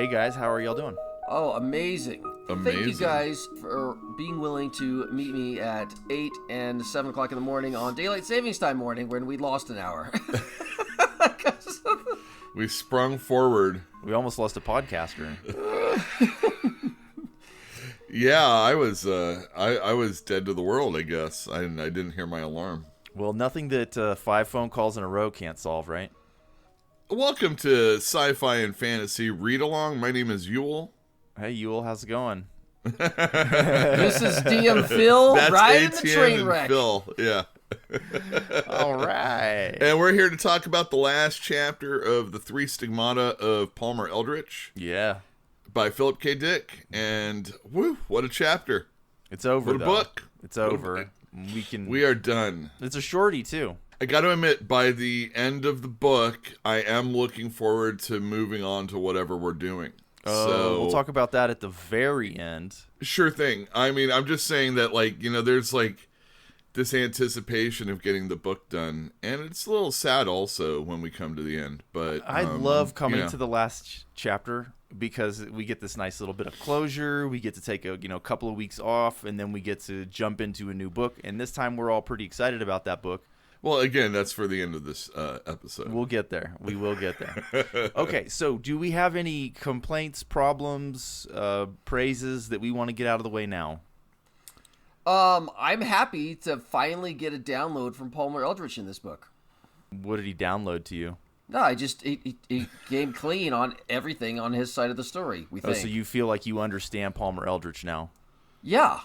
Hey guys, how are y'all doing? Oh, amazing. Amazing. Thank you guys for being willing to meet me at 8 and 7 o'clock in the morning on Daylight Savings Time morning when we lost an hour. We sprung forward. We almost lost a podcaster. Yeah, I was dead to the world, I guess. I didn't hear my alarm. Well, nothing that 5 phone calls in a row can't solve, right? Welcome to Sci-Fi and Fantasy Read-Along. My name is Yule. Hey, Yule, how's it going? This is DM Phil, That's riding the ATM train and wreck. Phil, yeah. All right. And we're here to talk about the last chapter of the 3 Stigmata of Palmer Eldritch Yeah. by Philip K. Dick. And, woo, what a chapter. It's over, What a though. book. It's over. We are done. It's a shorty, too. I got to admit, by the end of the book, I am looking forward to moving on to whatever we're doing. So We'll talk about that at the very end. Sure thing. I mean, I'm just saying that, there's, this anticipation of getting the book done. And it's a little sad also when we come to the end. But I love coming to the last chapter because we get this nice little bit of closure. We get to take a couple of weeks off, and then we get to jump into a new book. And this time we're all pretty excited about that book. Well, again, that's for the end of this episode. We'll get there. We will get there. Okay, so do we have any complaints, problems, praises that we want to get out of the way now? I'm happy to finally get a download from Palmer Eldritch in this book. What did he download to you? No, he came clean on everything on his side of the story, we think. Oh, so you feel like you understand Palmer Eldritch now? Yeah.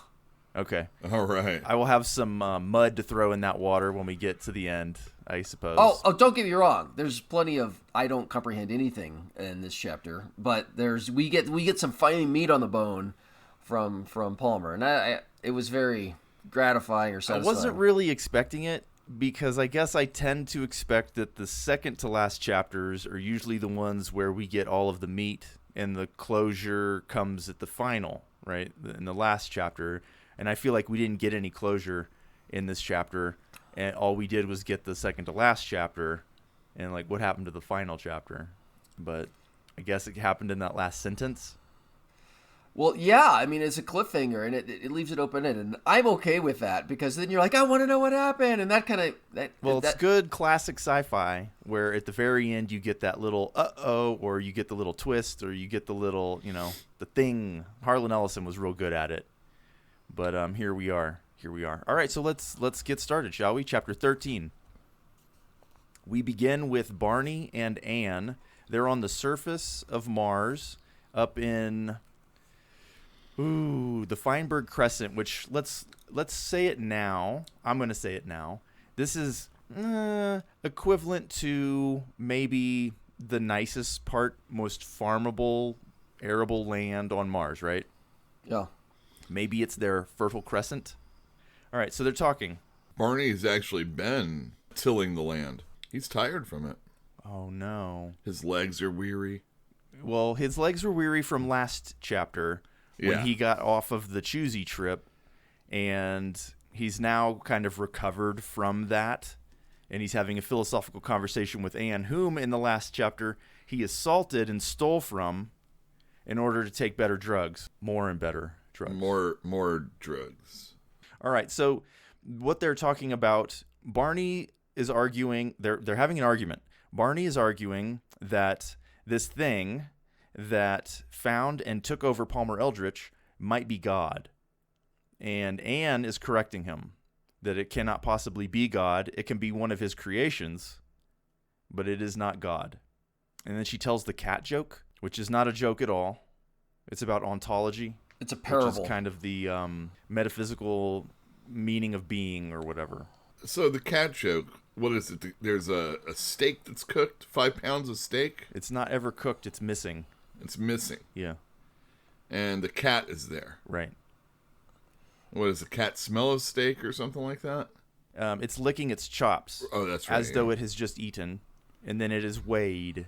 Okay. All right. I will have some mud to throw in that water when we get to the end, I suppose. Oh, don't get me wrong. There's plenty of I don't comprehend anything in this chapter, but we get some fine meat on the bone from Palmer, and it was very gratifying or satisfying. I wasn't really expecting it because I guess I tend to expect that the second to last chapters are usually the ones where we get all of the meat and the closure comes at the final, right? In the last chapter. And I feel like we didn't get any closure in this chapter, and all we did was get the second to last chapter, and what happened to the final chapter. But I guess it happened in that last sentence. Well, yeah, I mean, it's a cliffhanger, and it leaves it open-ended, and I'm okay with that, because then you're like, I want to know what happened, and that kind of... It's good classic sci-fi, where at the very end you get that little uh-oh, or you get the little twist, or you get the little, the thing. Harlan Ellison was real good at it. But here we are. All right, so let's get started, shall we? Chapter 13. We begin with Barney and Anne. They're on the surface of Mars, up in the Feinberg Crescent. Which let's say it now. I'm going to say it now. This is equivalent to maybe the nicest part, most farmable, arable land on Mars, right? Yeah. Maybe it's their fertile crescent. All right, so they're talking. Barney's actually been tilling the land. He's tired from it. Oh, no. His legs are weary. Well, his legs were weary from last chapter when he got off of the Choosy trip, and he's now kind of recovered from that, and he's having a philosophical conversation with Anne, whom in the last chapter he assaulted and stole from in order to take better drugs, more and better drugs. More drugs. All right, so what they're talking about, Barney is arguing, they're having an argument. Barney is arguing that this thing that found and took over Palmer Eldritch might be God. And Anne is correcting him that it cannot possibly be God. It can be one of his creations, but it is not God. And then she tells the cat joke, which is not a joke at all. It's about ontology. It's a parable. Which is kind of the metaphysical meaning of being or whatever. So the cat joke, what is it? There's a steak that's cooked, 5 pounds of steak. It's not ever cooked. It's missing. It's missing. Yeah. And the cat is there. Right. What is the cat smell of steak or something like that? It's licking its chops. Oh, that's right. As though it has just eaten, and then it is weighed.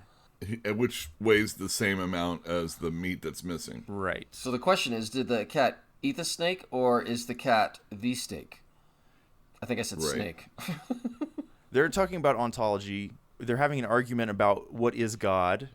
Which weighs the same amount as the meat that's missing. Right. So the question is, did the cat eat the snake, or is the cat the steak? I think I said snake. They're talking about ontology. They're having an argument about what is God,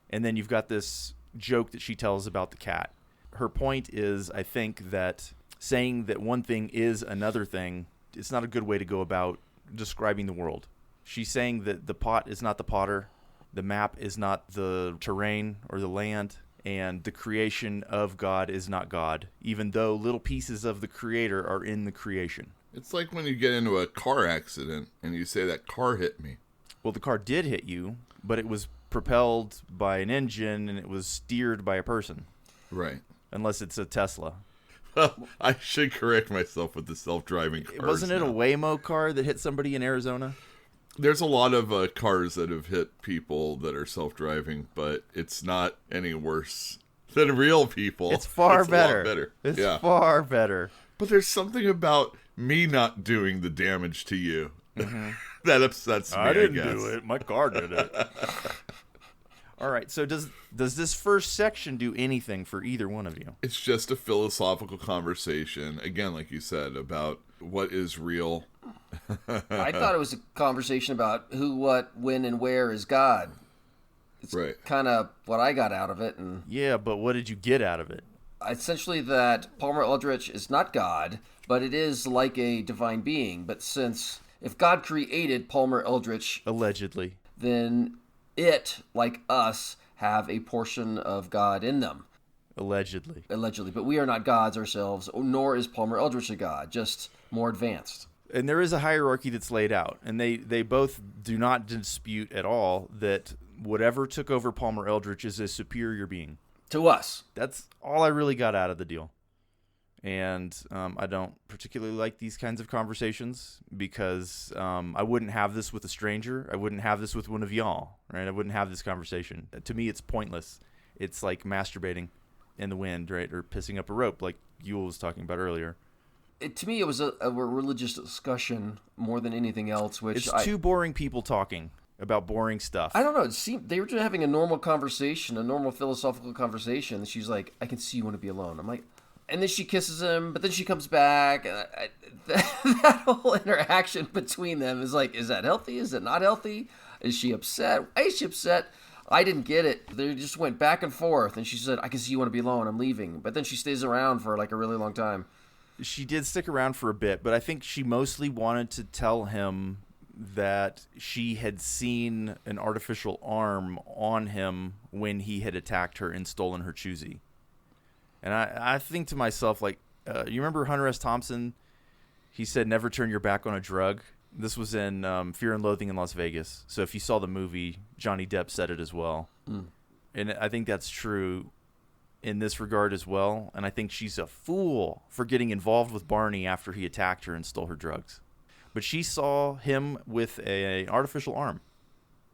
and then you've got this joke that she tells about the cat. Her point is, I think, that saying that one thing is another thing, it's not a good way to go about describing the world. She's saying that the pot is not the potter, the map is not the terrain or the land, and the creation of God is not God, even though little pieces of the creator are in the creation. It's like when you get into a car accident and you say that car hit me. Well, the car did hit you, but it was propelled by an engine and it was steered by a person. Right. Unless it's a Tesla. Well, I should correct myself with the self-driving cars. Wasn't it now. a Waymo car that hit somebody in Arizona? There's a lot of cars that have hit people that are self-driving, but it's not any worse than real people. It's far better. A lot better. It's far better. But there's something about me not doing the damage to you that upsets me, I didn't guess. do it. My car did it. All right. So does this first section do anything for either one of you? It's just a philosophical conversation, again, like you said, about what is real. I thought it was a conversation about who, what, when, and where is God. It's Right. kind of what I got out of it. And Yeah, but what did you get out of it? essentially that Palmer Eldritch is not God, but it is like a divine being. But since if God created Palmer Eldritch, Allegedly. then it, like us, have a portion of God in them. Allegedly. Allegedly. But we are not gods ourselves, nor is Palmer Eldritch a god, just more advanced. And there is a hierarchy that's laid out, and they both do not dispute at all that whatever took over Palmer Eldritch is a superior being. To us. That's all I really got out of the deal. And I don't particularly like these kinds of conversations because I wouldn't have this with a stranger. I wouldn't have this with one of y'all, right? I wouldn't have this conversation. To me, it's pointless. It's like masturbating in the wind, right? Or pissing up a rope like Yule was talking about earlier. To me, it was a religious discussion more than anything else, which It's two boring people talking about boring stuff. I don't know. It seemed they were just having a normal conversation, a normal philosophical conversation. And she's like, I can see you want to be alone. I'm like, and then she kisses him, but then she comes back. And that whole interaction between them is like, is that healthy? Is it not healthy? Is she upset? Why is she upset? I didn't get it. They just went back and forth. And she said, I can see you want to be alone. I'm leaving. But then she stays around for like a really long time. She did stick around for a bit, but I think she mostly wanted to tell him that she had seen an artificial arm on him when he had attacked her and stolen her choosy. And I think to myself, like, you remember Hunter S. Thompson? He said, never turn your back on a drug. This was in Fear and Loathing in Las Vegas. So if you saw the movie, Johnny Depp said it as well. Mm. And I think that's true in this regard as well. And I think she's a fool for getting involved with Barney after he attacked her and stole her drugs. But she saw him with an artificial arm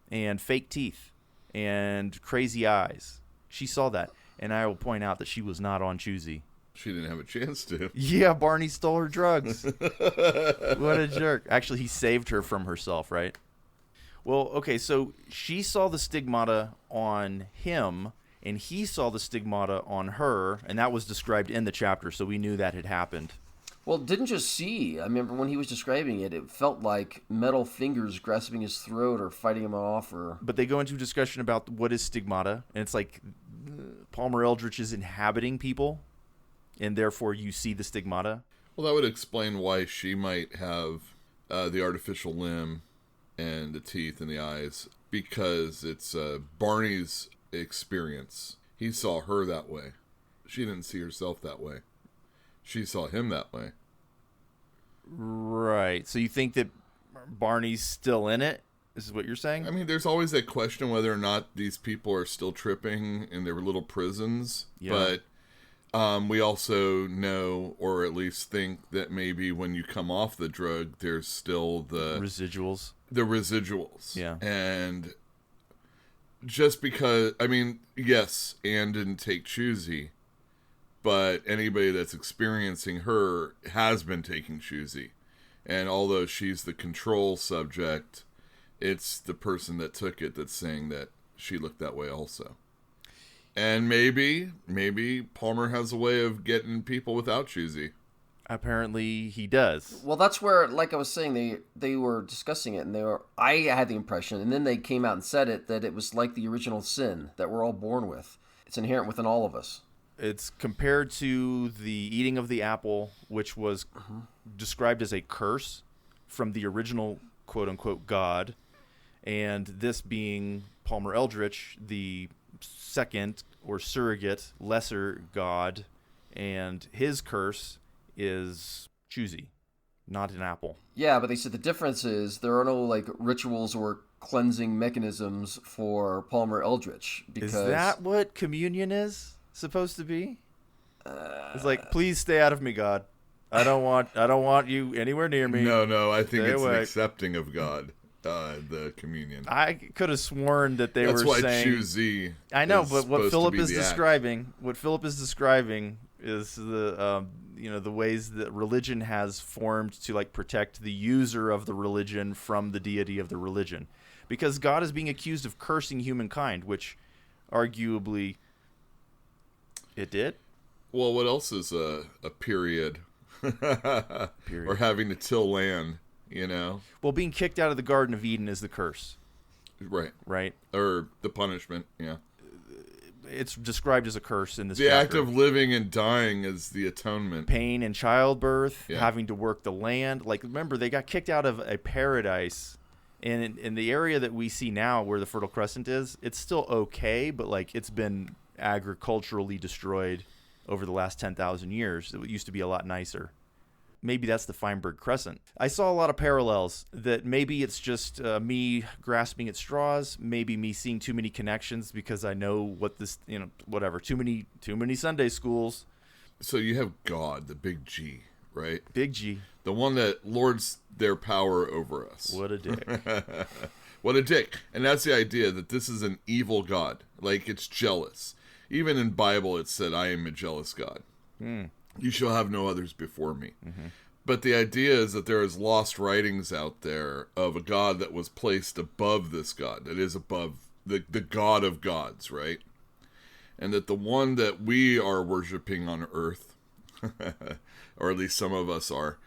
and fake teeth and crazy eyes. She saw that. And I will point out that she was not on choosy. She didn't have a chance to. Yeah, Barney stole her drugs. What a jerk. Actually, he saved her from herself, right? Well, okay, so she saw the stigmata on him, and he saw the stigmata on her, and that was described in the chapter, so we knew that had happened. Well, didn't just see. I remember when he was describing it, it felt like metal fingers grasping his throat or fighting him off. But they go into a discussion about what is stigmata, and it's like Palmer Eldritch is inhabiting people, and therefore you see the stigmata. Well, that would explain why she might have the artificial limb and the teeth and the eyes, because it's Barney's experience. He saw her that way. She didn't see herself that way. She saw him that way. Right. So you think that Barney's still in it? This is what you're saying? I mean, there's always that question whether or not these people are still tripping in their little prisons. Yeah. But we also know, or at least think, that maybe when you come off the drug, there's still the residuals. The residuals. Yeah. And just because, I mean, yes, Anne didn't take choosy, but anybody that's experiencing her has been taking choosy. And although she's the control subject, it's the person that took it that's saying that she looked that way also. And maybe Palmer has a way of getting people without choosy. Apparently he does. Well, that's where, like I was saying, they were discussing it, and I had the impression, and then they came out and said it, that it was like the original sin that we're all born with. It's inherent within all of us. It's compared to the eating of the apple, which was described as a curse from the original quote-unquote God, and this being Palmer Eldritch, the second or surrogate lesser god, and his curse is choosy, not an apple. Yeah, but they said the difference is there are no like rituals or cleansing mechanisms for Palmer Eldritch. Because Is that what communion is supposed to be? It's like, please stay out of me, God. I don't want you anywhere near me. No, I think Stay it's away. an accepting of God, the communion. I could have sworn that they That's were why saying. choosy. I know, is but what supposed to Philip be is the act. describing, is the the ways that religion has formed to like protect the user of the religion from the deity of the religion, because God is being accused of cursing humankind, which arguably it did. Well, what else is a period? Or having to till land, Well, being kicked out of the Garden of Eden is the curse, Right. right? Or the punishment, yeah. It's described as a curse in this The act chapter. of living and dying is the atonement. Pain in childbirth, Yeah. having to work the land. Like, remember, they got kicked out of a paradise. And in the area that we see now where the Fertile Crescent is, it's still okay, but like it's been agriculturally destroyed over the last 10,000 years. It used to be a lot nicer. Maybe that's the Feinberg Crescent. I saw a lot of parallels that maybe it's just me grasping at straws, maybe me seeing too many connections because I know what this, whatever, too many Sunday schools. So you have God, the big G, right? Big G. The one that lords their power over us. What a dick. What a dick. And that's the idea that this is an evil God. Like, it's jealous. Even in Bible, it said, I am a jealous God. You shall have no others before me. But the idea is that there is lost writings out there of a God that was placed above this God, that is above the God of gods, right? And that the one that we are worshiping on earth, or at least some of us are,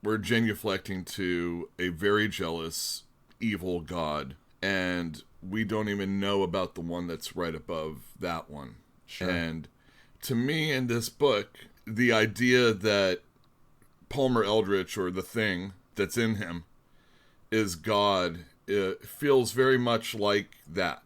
we're genuflecting to a very jealous, evil God, and we don't even know about the one that's right above that one. Sure. And to me, in this book, the idea that Palmer Eldritch, or the thing that's in him, is God, it feels very much like that.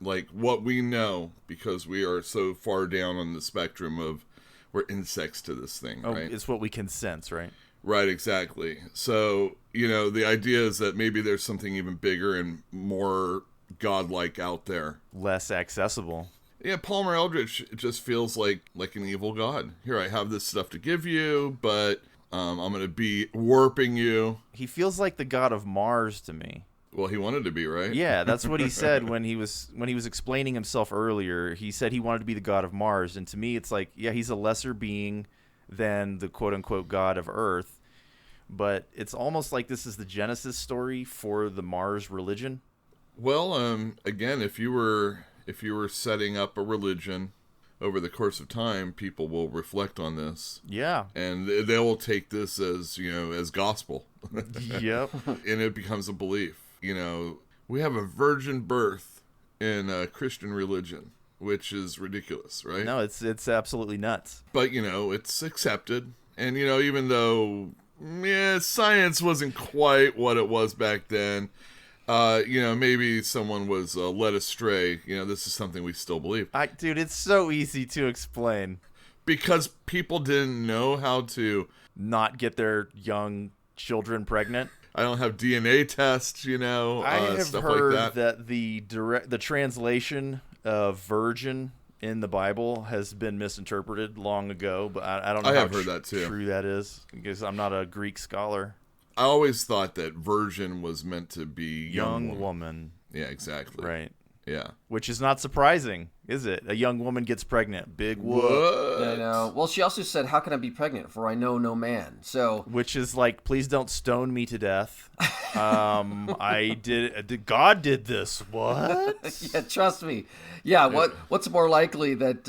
Like what we know, because we are so far down on the spectrum of, we're insects to this thing, right? It's what we can sense, right? Right, exactly. So, the idea is that maybe there's something even bigger and more godlike out there. Less accessible. Yeah, Palmer Eldritch just feels like an evil god. Here, I have this stuff to give you, but I'm going to be warping you. He feels like the god of Mars to me. Well, he wanted to be, right? Yeah, that's what he said when he was explaining himself earlier. He said he wanted to be the god of Mars, and to me it's like, yeah, he's a lesser being than the quote-unquote god of Earth, but it's almost like this is the Genesis story for the Mars religion. Well, again, if you were setting up a religion over the course of time, people will reflect on this. Yeah. And they will take this as, as gospel. Yep. And it becomes a belief. We have a virgin birth in a Christian religion, which is ridiculous, right? No, it's absolutely nuts. But, it's accepted. And, even though, science wasn't quite what it was back then, maybe someone was led astray. This is something we still believe. Dude, it's so easy to explain. Because people didn't know how to Not get their young children pregnant. I don't have DNA tests, I have stuff heard like that. the translation of virgin in the Bible has been misinterpreted long ago, but I don't know I how have heard that too. true that is, because I'm not a Greek scholar. I always thought that virgin was meant to be Young woman. Yeah, exactly. Right. Yeah. Which is not surprising, is it? A young woman gets pregnant. Big whoop. What? I know. Well, she also said, "How can I be pregnant? For I know no man." So, Which is like, please don't stone me to death. God did this. What? yeah, trust me. Yeah, what's more likely that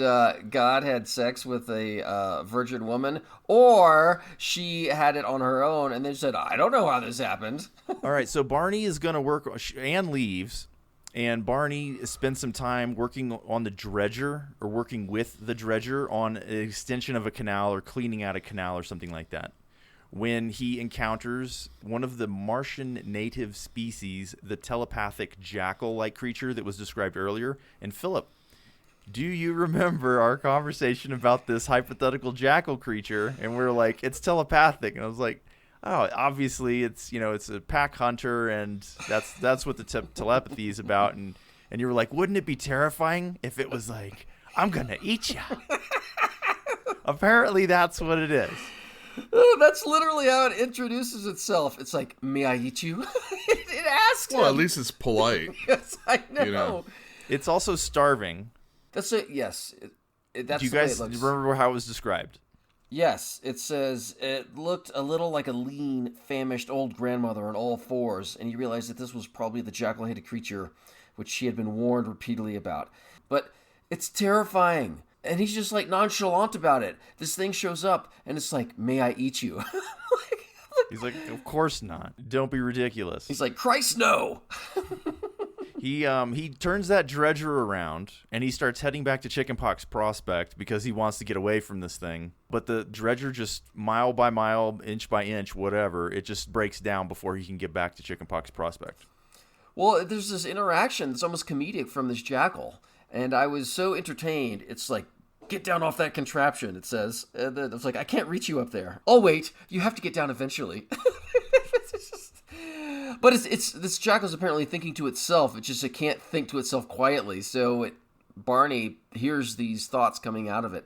God had sex with a virgin woman, or she had it on her own and then said, "I don't know how this happened." All right, so Barney is going to work. Anne leaves. And Barney spends some time working on the dredger, or working with the dredger on an extension of a canal or cleaning out a canal or something like that, when he encounters one of the Martian native species, the telepathic jackal-like creature that was described earlier. And Philip, do you remember our conversation about this hypothetical jackal creature? And we're like, it's telepathic. And I was like, oh, obviously it's, it's a pack hunter, and that's what the telepathy is about. And you were like, wouldn't it be terrifying if it was like, I'm gonna eat you? Apparently that's what it is. Oh, that's literally how it introduces itself. It's like, may I eat you? It asks him. Well, at least it's polite. Yes, I know. It's also starving. That's it. Yes, that's. Do you guys remember how it was described? Yes, it says it looked a little like a lean, famished old grandmother on all fours, and you realize that this was probably the jackal-headed creature which she had been warned repeatedly about. But it's terrifying, and he's just like nonchalant about it. This thing shows up, and it's like, may I eat you? He's like, of course not. Don't be ridiculous. He's like, Christ, no! He turns that dredger around, and he starts heading back to Chickenpox Prospect because he wants to get away from this thing. But the dredger, just mile by mile, inch by inch, whatever, it just breaks down before he can get back to Chickenpox Prospect. Well, there's this interaction that's almost comedic from this jackal, and I was so entertained. It's like, get down off that contraption, it says. And then it's like, I can't reach you up there. Oh, wait, you have to get down eventually. But it's this jackal's apparently thinking to itself. It's just it can't think to itself quietly. So Barney hears these thoughts coming out of it.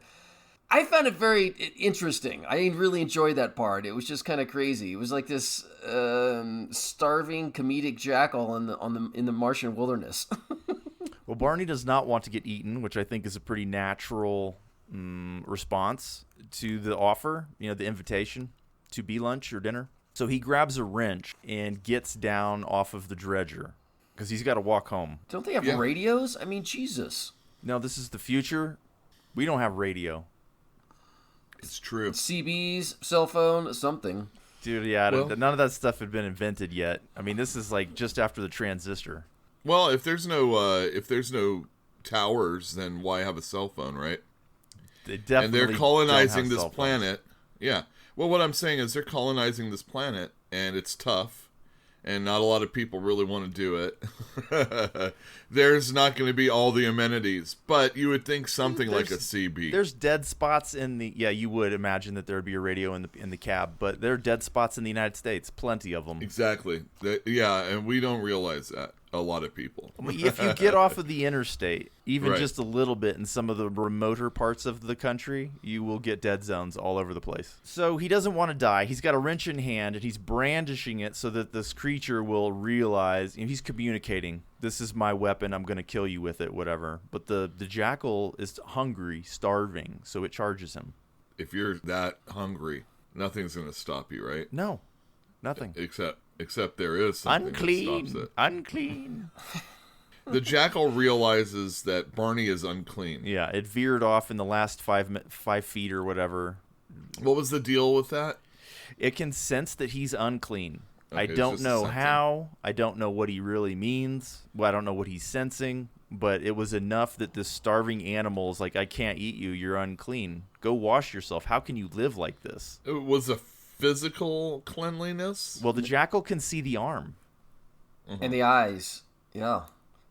I found it very interesting. I really enjoyed that part. It was just kind of crazy. It was like this starving comedic jackal in the Martian wilderness. Well, Barney does not want to get eaten, which I think is a pretty natural response to the offer, the invitation to be lunch or dinner. So he grabs a wrench and gets down off of the dredger because he's got to walk home. Don't they have radios? I mean, Jesus. No, this is the future. We don't have radio. It's true. CBs, cell phone, something. Dude, yeah, none of that stuff had been invented yet. I mean, this is like just after the transistor. Well, if there's no towers, then why have a cell phone, right? They definitely and they're colonizing don't have this planet. Yeah. Well, what I'm saying is they're colonizing this planet, and it's tough, and not a lot of people really want to do it. There's not going to be all the amenities, but you would think something like a CB. There's dead spots in the... Yeah, you would imagine that there would be a radio in the cab, but there are dead spots in the United States, plenty of them. Exactly. Yeah, and we don't realize that. A lot of people. If you get off of the interstate, even Right. just a little bit in some of the remoter parts of the country, you will get dead zones all over the place. So he doesn't want to die. He's got a wrench in hand, and he's brandishing it so that this creature will realize, he's communicating, this is my weapon, I'm going to kill you with it, whatever. But the jackal is hungry, starving, so it charges him. If you're that hungry, nothing's going to stop you, right? No, nothing. Except there is something Unclean. that stops it. Unclean. The jackal realizes that Barney is unclean. Yeah, it veered off in the last 5 feet or whatever. What was the deal with that? It can sense that he's unclean. Okay, I it's don't just know something. how. I don't know what he really means. Well, I don't know what he's sensing. But it was enough that this starving animal is like, I can't eat you. You're unclean. Go wash yourself. How can you live like this? It was a physical cleanliness? Well, the jackal can see the arm. And the eyes. Yeah.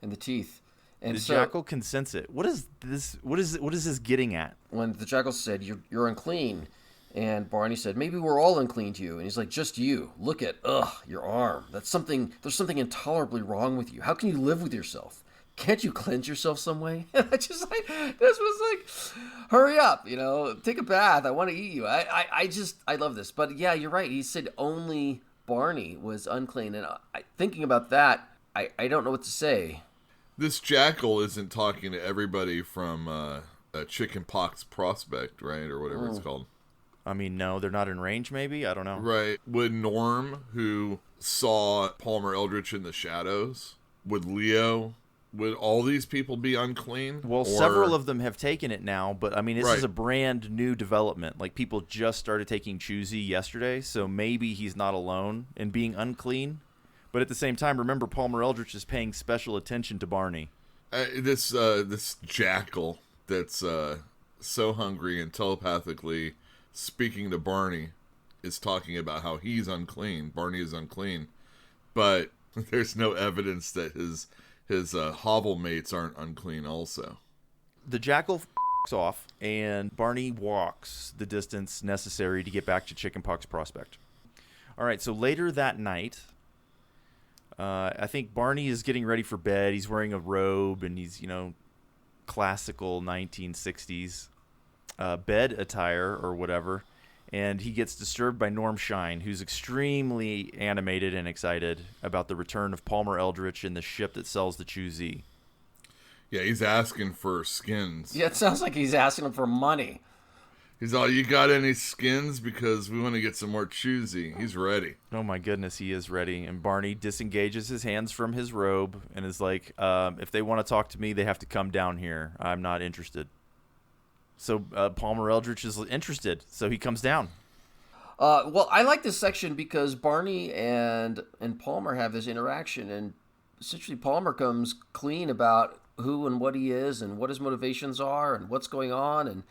And the teeth. And The so jackal can sense it. What is this? What is this getting at? when the jackal said, you're unclean, and Barney said, maybe we're all unclean to you. And he's like, just you. Look at, your arm. There's something intolerably wrong with you. How can you live with yourself? Can't you cleanse yourself some way? This was like, hurry up, take a bath. I want to eat you. I love this. But yeah, you're right. He said only Barney was unclean. And thinking about that, I don't know what to say. This jackal isn't talking to everybody from Chickenpox Prospect, right? Or whatever it's called. I mean, no, they're not in range, maybe? I don't know. Right. Would Norm, who saw Palmer Eldritch in the shadows, would Leo... Would all these people be unclean? Well, several of them have taken it now, but I mean, this Right. is a brand new development. Like, people just started taking Choosy yesterday, so maybe he's not alone in being unclean. But at the same time, remember, Palmer Eldritch is paying special attention to Barney. This jackal that's so hungry and telepathically speaking to Barney is talking about how he's unclean. Barney is unclean, but there's no evidence that his hovel mates aren't unclean also. The jackal f***s off, and Barney walks the distance necessary to get back to Chickenpox Prospect. All right, so later that night, I think Barney is getting ready for bed. He's wearing a robe, and he's, classical 1960s bed attire or whatever. And he gets disturbed by Norm Shine, who's extremely animated and excited about the return of Palmer Eldritch and the ship that sells the Choosy. Yeah, he's asking for skins. Yeah, it sounds like he's asking him for money. He's all, you got any skins? Because we want to get some more Choosy. He's ready. Oh my goodness, he is ready. And Barney disengages his hands from his robe and is like, if they want to talk to me, they have to come down here. I'm not interested. So Palmer Eldritch is interested, so he comes down. Well, I like this section because Barney and Palmer have this interaction, and essentially Palmer comes clean about who and what he is and what his motivations are and what's going on, and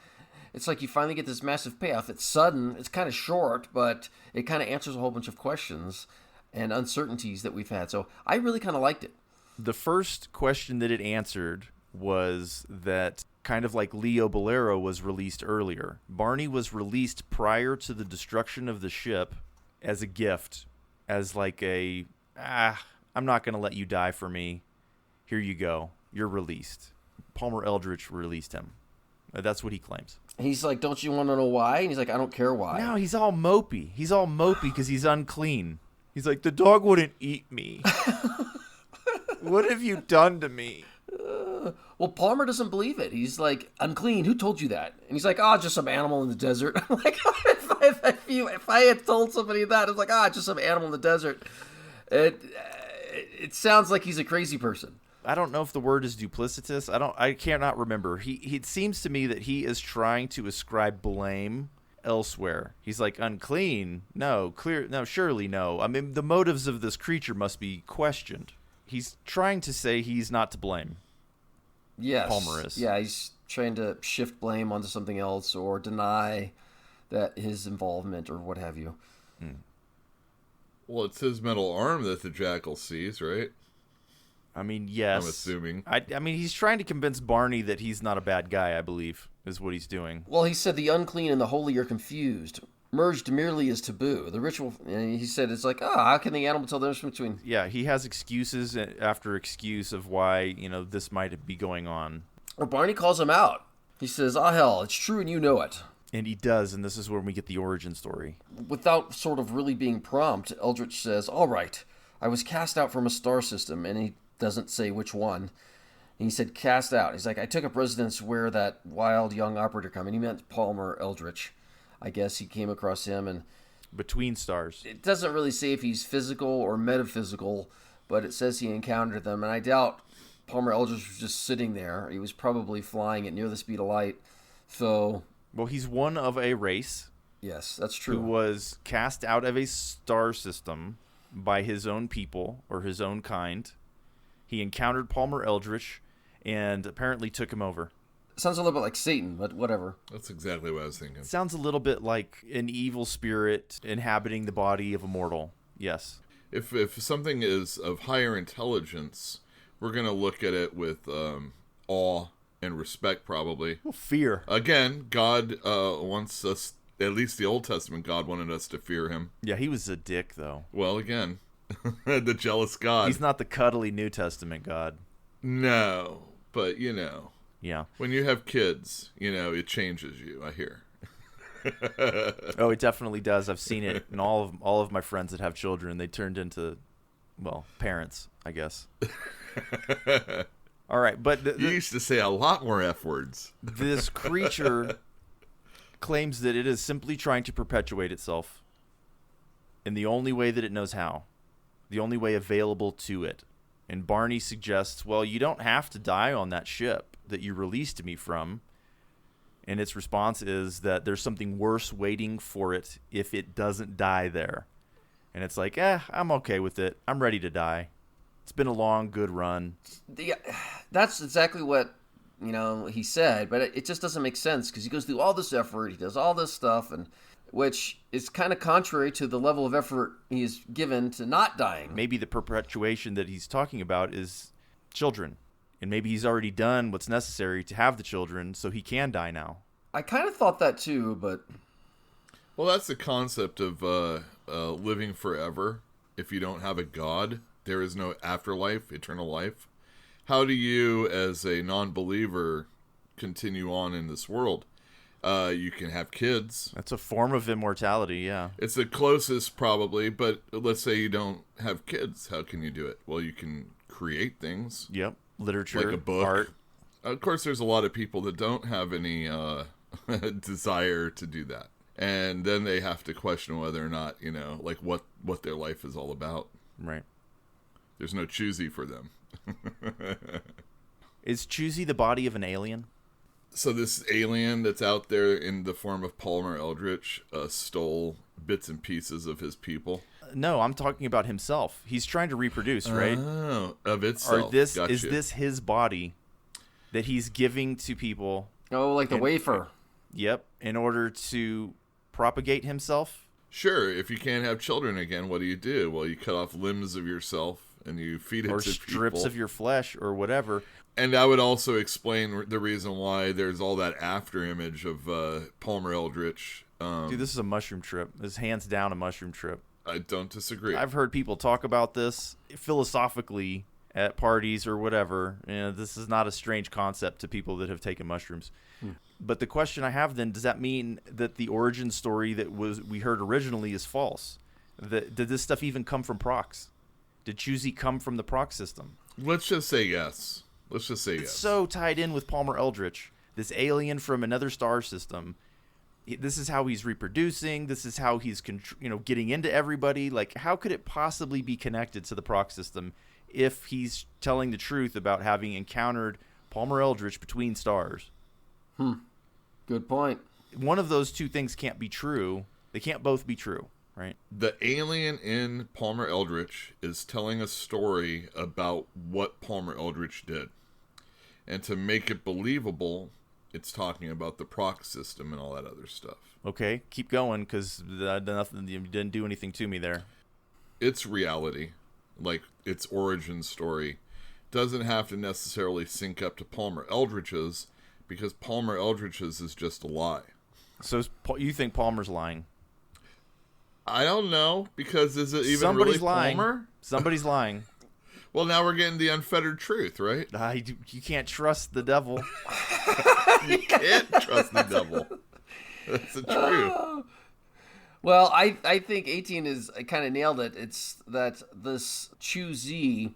it's like you finally get this massive payoff. It's sudden, it's kind of short, but it kind of answers a whole bunch of questions and uncertainties that we've had. So I really kind of liked it. The first question that it answered was that kind of like Leo Bolero was released earlier. Barney was released prior to the destruction of the ship as a gift, as like I'm not going to let you die for me. Here you go. You're released. Palmer Eldritch released him. That's what he claims. He's like, don't you want to know why? And he's like, I don't care why. No, he's all mopey. He's all mopey because he's unclean. He's like, the dog wouldn't eat me. What have you done to me? Well, Palmer doesn't believe it. He's like, unclean. Who told you that? And he's like, just some animal in the desert. I'm like, if I had told somebody that, it's like, just some animal in the desert. It sounds like he's a crazy person. I don't know if the word is duplicitous. I cannot remember. It seems to me that he is trying to ascribe blame elsewhere. He's like, unclean? No, clear? No, surely no. I mean, the motives of this creature must be questioned. He's trying to say he's not to blame. Yes. Palmer is. Yeah, he's trying to shift blame onto something else or deny that his involvement or what have you. Well, it's his metal arm that the jackal sees, right? I mean, yes. I'm assuming. I mean, he's trying to convince Barney that he's not a bad guy, I believe, is what he's doing. Well, he said the unclean and the holy are confused. Merged merely as taboo. The ritual, and he said, it's like, how can the animal tell the difference between... Yeah, he has excuses after excuse of why, this might be going on. Well, Barney calls him out. He says, hell, it's true and you know it. And he does, and this is where we get the origin story. Without sort of really being prompt, Eldritch says, all right, I was cast out from a star system, and he doesn't say which one. And he said, cast out. He's like, I took up residence where that wild young operator come, and he meant Palmer Eldritch. I guess he came across him, and between stars. It doesn't really say if he's physical or metaphysical, but it says he encountered them, and I doubt Palmer Eldritch was just sitting there. He was probably flying at near the speed of light. So, well, he's one of a race. Yes, that's true. Who was cast out of a star system by his own people or his own kind. He encountered Palmer Eldritch and apparently took him over. Sounds a little bit like Satan, but whatever. That's exactly what I was thinking. Sounds a little bit like an evil spirit inhabiting the body of a mortal. Yes. If something is of higher intelligence, we're going to look at it with awe and respect, probably. Well, fear. Again, God wants us, at least the Old Testament God wanted us to fear him. Yeah, he was a dick, though. Well, again, the jealous God. He's not the cuddly New Testament God. No, but Yeah. When you have kids, it changes you, I hear. Oh, it definitely does. I've seen it in all of my friends that have children. They turned into, parents, I guess. All right, but... You used to say a lot more F words. This creature claims that it is simply trying to perpetuate itself in the only way that it knows how. The only way available to it. And Barney suggests, well, you don't have to die on that ship that you released me from. And its response is that there's something worse waiting for it if it doesn't die there. And it's like, I'm okay with it. I'm ready to die. It's been a long, good run. Yeah, that's exactly what he said, but it just doesn't make sense because he goes through all this effort, he does all this stuff, and which is kind of contrary to the level of effort he's given to not dying. Maybe the perpetuation that he's talking about is children, and maybe he's already done what's necessary to have the children, so he can die now. I kind of thought that too, but Well, that's the concept of living forever. If you don't have a god, there is no afterlife, eternal life. How do you, as a non-believer, continue on in this world? You can have kids. That's a form of immortality, yeah. It's the closest, probably, but let's say you don't have kids. How can you do it? Well, you can create things. Yep. Literature, like a book. art. Of course, there's a lot of people that don't have any desire to do that. And then they have to question whether or not, like what their life is all about. Right. There's no choosy for them. Is Choosy the body of an alien? So this alien that's out there in the form of Palmer Eldritch stole bits and pieces of his people. No, I'm talking about himself. He's trying to reproduce, right? Oh, of itself. Is Gotcha. this his body that he's giving to people? oh, like the wafer. Yep, in order to propagate himself. Sure, if you can't have children again, what do? Well, you cut off limbs of yourself and you feed it Or to strips people. of your flesh or whatever. And that would also explain the reason why there's all that after image of Palmer Eldritch. Dude, this is a mushroom trip. This is hands down a mushroom trip. I don't disagree. I've heard people talk about this philosophically at parties or whatever. This is not a strange concept to people that have taken mushrooms. But the question I have then, does that mean that the origin story that we heard originally is false? Did this stuff even come from procs? Did Choosy come from the proc system? Let's just say yes. It's so tied in with Palmer Eldritch, this alien from another star system. This is how he's reproducing. This is how he's getting into everybody. Like, how could it possibly be connected to the proc system if he's telling the truth about having encountered Palmer Eldritch between stars? Good point. One of those two things can't be true. They can't both be true, right? The alien in Palmer Eldritch is telling a story about what Palmer Eldritch did. And to make it believable, it's talking about the proc system and all that other stuff. Okay, keep going, because you didn't do anything to me there. It's reality, like its origin story, doesn't have to necessarily sync up to Palmer Eldritch's, because Palmer Eldritch's is just a lie. So you think Palmer's lying? I don't know, because is it even Somebody's really lying. Palmer? Somebody's lying. Well, now we're getting the unfettered truth, right? You can't trust the devil. You can't trust the devil. That's the truth. Well, I think 18 is kind of nailed it. It's that this Choosy,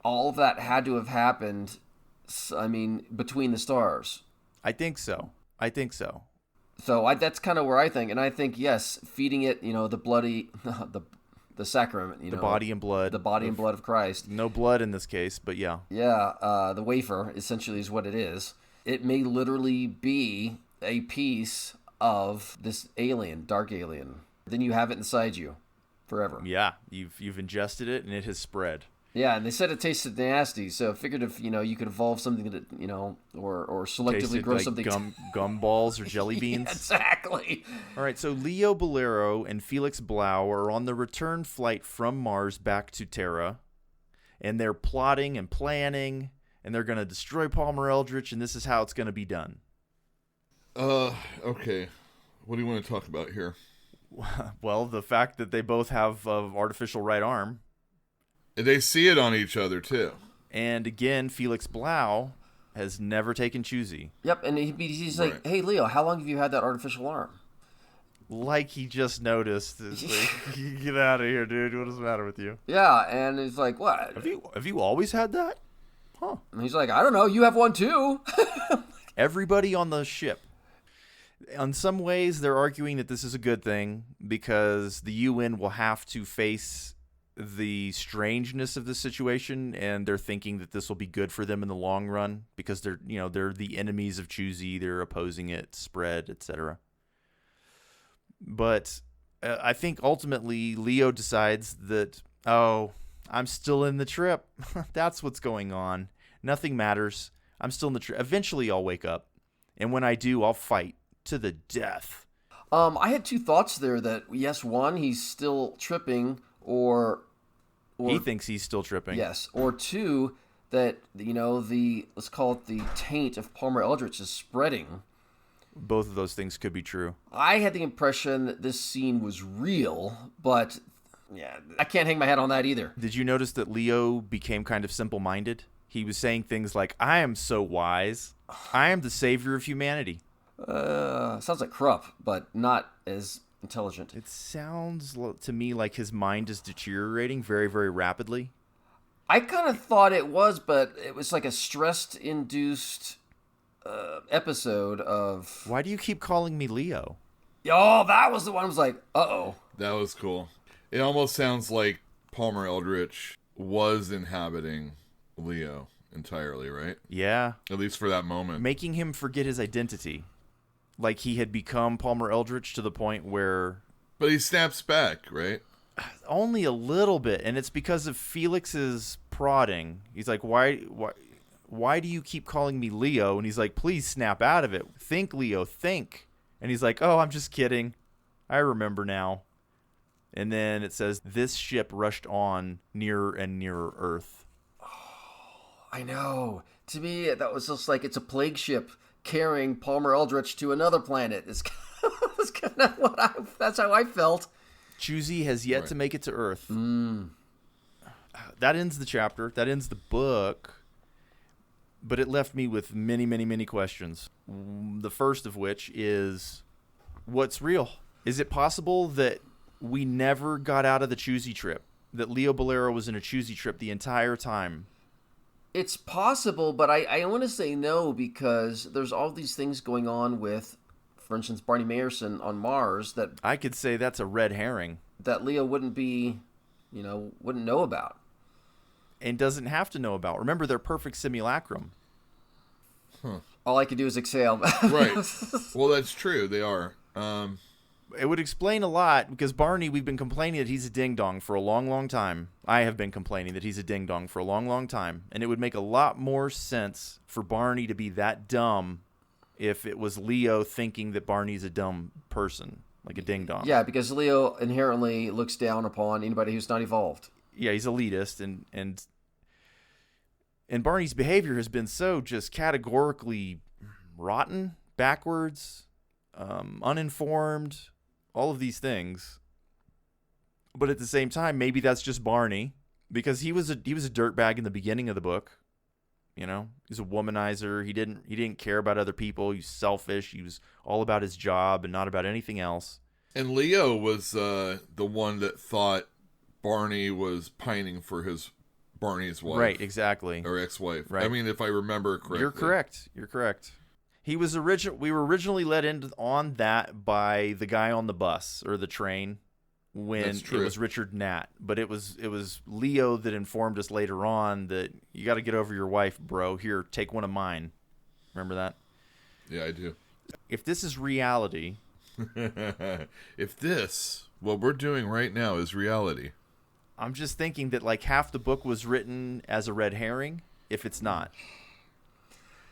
all of that had to have happened, between the stars. I think so. So that's kind of where I think. And I think, yes, feeding it, the bloody, the sacrament, the body and blood. The body and blood of Christ. No blood in this case, but yeah. Yeah, the wafer essentially is what it is. It may literally be a piece of this alien, dark alien. Then you have it inside you forever. Yeah, you've ingested it and it has spread. Yeah, and they said it tasted nasty, so I figured if, you could evolve something that, or selectively Tasted grow like something. gum balls or jelly beans. Yeah, exactly. All right, so Leo Bolero and Felix Blau are on the return flight from Mars back to Terra, and they're plotting and planning, and they're going to destroy Palmer Eldritch, and this is how it's going to be done. Okay. What do you want to talk about here? Well, the fact that they both have an artificial right arm. They see it on each other, too. And again, Felix Blau has never taken Choosy. Yep, and he's like, Right. hey, Leo, how long have you had that artificial arm? Like he just noticed. It's like, get out of here, dude. What is the matter with you? Yeah, and he's like, what? Have you always had that? Huh. And he's like, I don't know, you have one too. Everybody on the ship. In some ways, they're arguing that this is a good thing because the UN will have to face the strangeness of the situation, and they're thinking that this will be good for them in the long run because they're the enemies of Choosy, they're opposing it, spread, etc. But I think ultimately Leo decides that, oh, I'm still in the trip. That's what's going on. Nothing matters. I'm still in the trip. Eventually I'll wake up. And when I do, I'll fight to the death. I had two thoughts there that, yes, one, he's still tripping, or He thinks he's still tripping. yes, or two, that, let's call it the taint of Palmer Eldritch is spreading. Both of those things could be true. I had the impression that this scene was real, but yeah, I can't hang my hat on that either. Did you notice that Leo became kind of simple-minded? He was saying things like, I am so wise. I am the savior of humanity. Sounds like Krupp, but not as intelligent. It sounds to me like his mind is deteriorating very, very rapidly. I kind of thought it was, but it was like a stress-induced episode of... Why do you keep calling me Leo? Oh, that was the one I was like, uh-oh. That was cool. It almost sounds like Palmer Eldritch was inhabiting Leo entirely, right? Yeah. At least for that moment. Making him forget his identity. Like he had become Palmer Eldritch to the point where... But he snaps back, right? Only a little bit, and it's because of Felix's prodding. He's like, why do you keep calling me Leo? And he's like, please snap out of it. Think, Leo, think. And he's like, oh, I'm just kidding. I remember now. And then it says, this ship rushed on nearer and nearer Earth. I know. To me, that was just like it's a plague ship carrying Palmer Eldritch to another planet. It's kind of that's how I felt. Choosy has yet to make it to Earth. That ends the chapter. That ends the book. But it left me with many, many, many questions. The first of which is, what's real? Is it possible that we never got out of the Choosy trip? That Leo Bolero was in a Choosy trip the entire time? It's possible, but I want to say no, because there's all these things going on with, for instance, Barney Mayerson on Mars that I could say that's a red herring. That Leo wouldn't know about. And doesn't have to know about. Remember, they're perfect simulacrum. All I could do is exhale. Right. Well, that's true. They are. It would explain a lot, because Barney, we've been complaining that he's a ding-dong for a long, long time. I have been complaining that he's a ding-dong for a long, long time. And it would make a lot more sense for Barney to be that dumb if it was Leo thinking that Barney's a dumb person, like a ding-dong. Yeah, because Leo inherently looks down upon anybody who's not evolved. Yeah, he's elitist, and Barney's behavior has been so just categorically rotten, backwards, uninformed, all of these things. But at the same time, maybe that's just Barney, because he was a dirtbag in the beginning of the book. You know, he's a womanizer. He didn't care about other people. He's selfish. He was all about his job and not about anything else. And Leo was the one that thought Barney was pining for Barney's wife. Right, exactly. Or ex-wife. Right. I mean, if I remember correctly. You're correct. We were originally led in on that by the guy on the bus or the train when it was Richard Nat, but it was Leo that informed us later on that you got to get over your wife, bro. Here, take one of mine. Remember that? Yeah, I do. If this is reality, if what we're doing right now is reality, I'm just thinking that like half the book was written as a red herring. If it's not.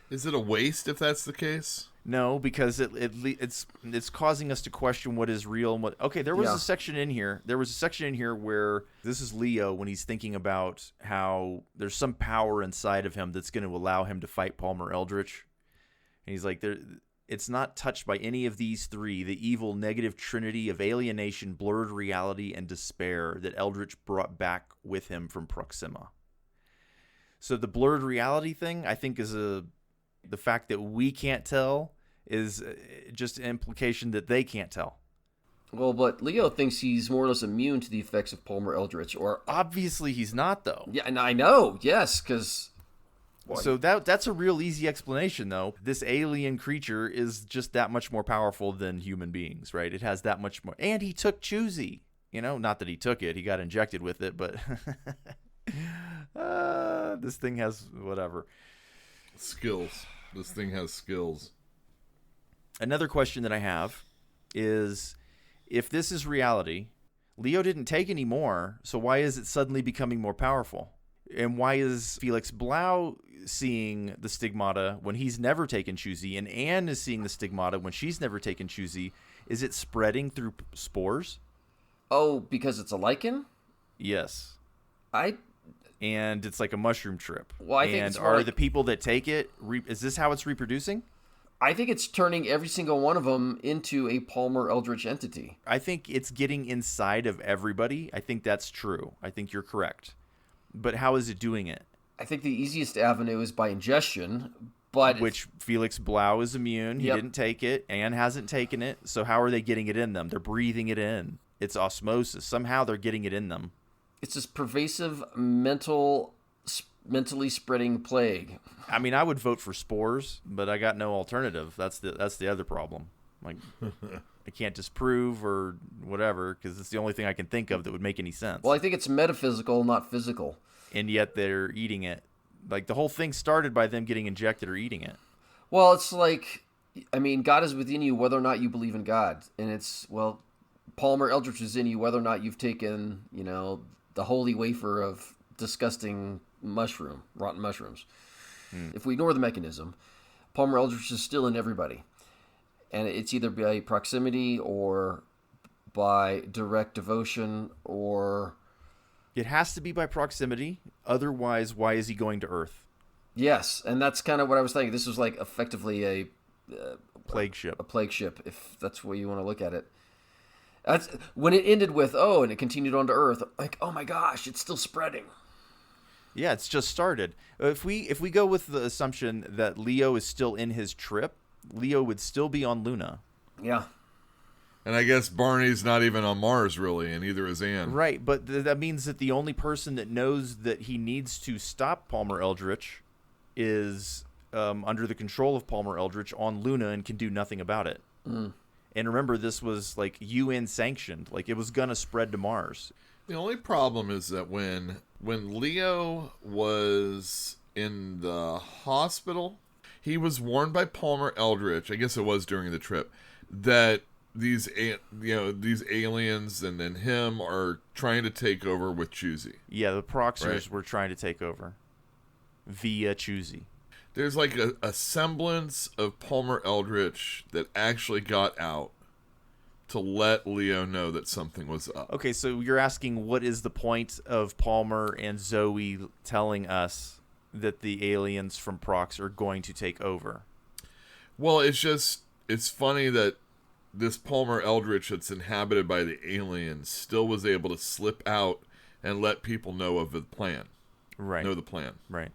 Is it a waste if that's the case? No, because it's causing us to question what is real and what. Okay, there was a section in here. There was a section in here where this is Leo when he's thinking about how there's some power inside of him that's going to allow him to fight Palmer Eldritch, and he's like, it's not touched by any of these three, the evil negative trinity of alienation, blurred reality, and despair that Eldritch brought back with him from Proxima. So the blurred reality thing, I think, is the fact that we can't tell is just an implication that they can't tell. Well, but Leo thinks he's more or less immune to the effects of Palmer Eldritch, or obviously he's not, though. Yeah, and I know, yes, because. So that's a real easy explanation, though. This alien creature is just that much more powerful than human beings, right? It has that much more, and he took Choosy. You know, not that he took it; he got injected with it, but this thing has whatever. Skills. This thing has skills. Another question that I have is if this is reality, Leo didn't take any more, so why is it suddenly becoming more powerful? And why is Felix Blau seeing the stigmata when he's never taken Choosy, and Anne is seeing the stigmata when she's never taken Choosy? Is it spreading through spores? Oh, because it's a lichen? Yes. I And it's like a mushroom trip. Well, I think and it's more are like- the people that take it, is this how it's reproducing? I think it's turning every single one of them into a Palmer Eldritch entity. I think it's getting inside of everybody. I think that's true. I think you're correct. But how is it doing it? I think the easiest avenue is by ingestion, but Which Felix Blau is immune. He Yep. didn't take it. Anne hasn't taken it. So how are they getting it in them? They're breathing it in. It's osmosis. Somehow they're getting it in them. it's this pervasive mentally spreading plague. I mean, I would vote for spores, but I got no alternative. That's the other problem. Like, I can't disprove or whatever because it's the only thing I can think of that would make any sense. Well, I think it's metaphysical, not physical. And yet they're eating it. Like, the whole thing started by them getting injected or eating it. Well, it's like, I mean, God is within you whether or not you believe in God. And it's, well, Palmer Eldritch is in you whether or not you've taken, the holy wafer of disgusting rotten mushrooms. If we ignore the mechanism, Palmer Eldritch is still in everybody. And it's either by proximity or by direct devotion or... It has to be by proximity. Otherwise, why is he going to Earth? Yes, and that's kind of what I was thinking. This was like effectively a Plague ship. a plague ship, if that's the way you want to look at it. That's when it ended with, and it continued on to Earth. Like, oh my gosh, it's still spreading. Yeah, it's just started. If we go with the assumption that Leo is still in his trip, Leo would still be on Luna. Yeah. And I guess Barney's not even on Mars, really, and neither is Anne. Right, but that means that the only person that knows that he needs to stop Palmer Eldritch is under the control of Palmer Eldritch on Luna and can do nothing about it. And remember, this was like UN sanctioned. Like, it was going to spread to Mars. The only problem is that when Leo was in the hospital, he was warned by Palmer Eldritch, I guess it was during the trip, that these aliens and then him are trying to take over with Choosy. Yeah, the Proxers Right. were trying to take over via Choosy. There's like a semblance of Palmer Eldritch that actually got out to let Leo know that something was up. Okay, so you're asking what is the point of Palmer and Zoe telling us that the aliens from Prox are going to take over? Well, it's funny that this Palmer Eldritch that's inhabited by the aliens still was able to slip out and let people know of the plan. Right. Know the plan. Right.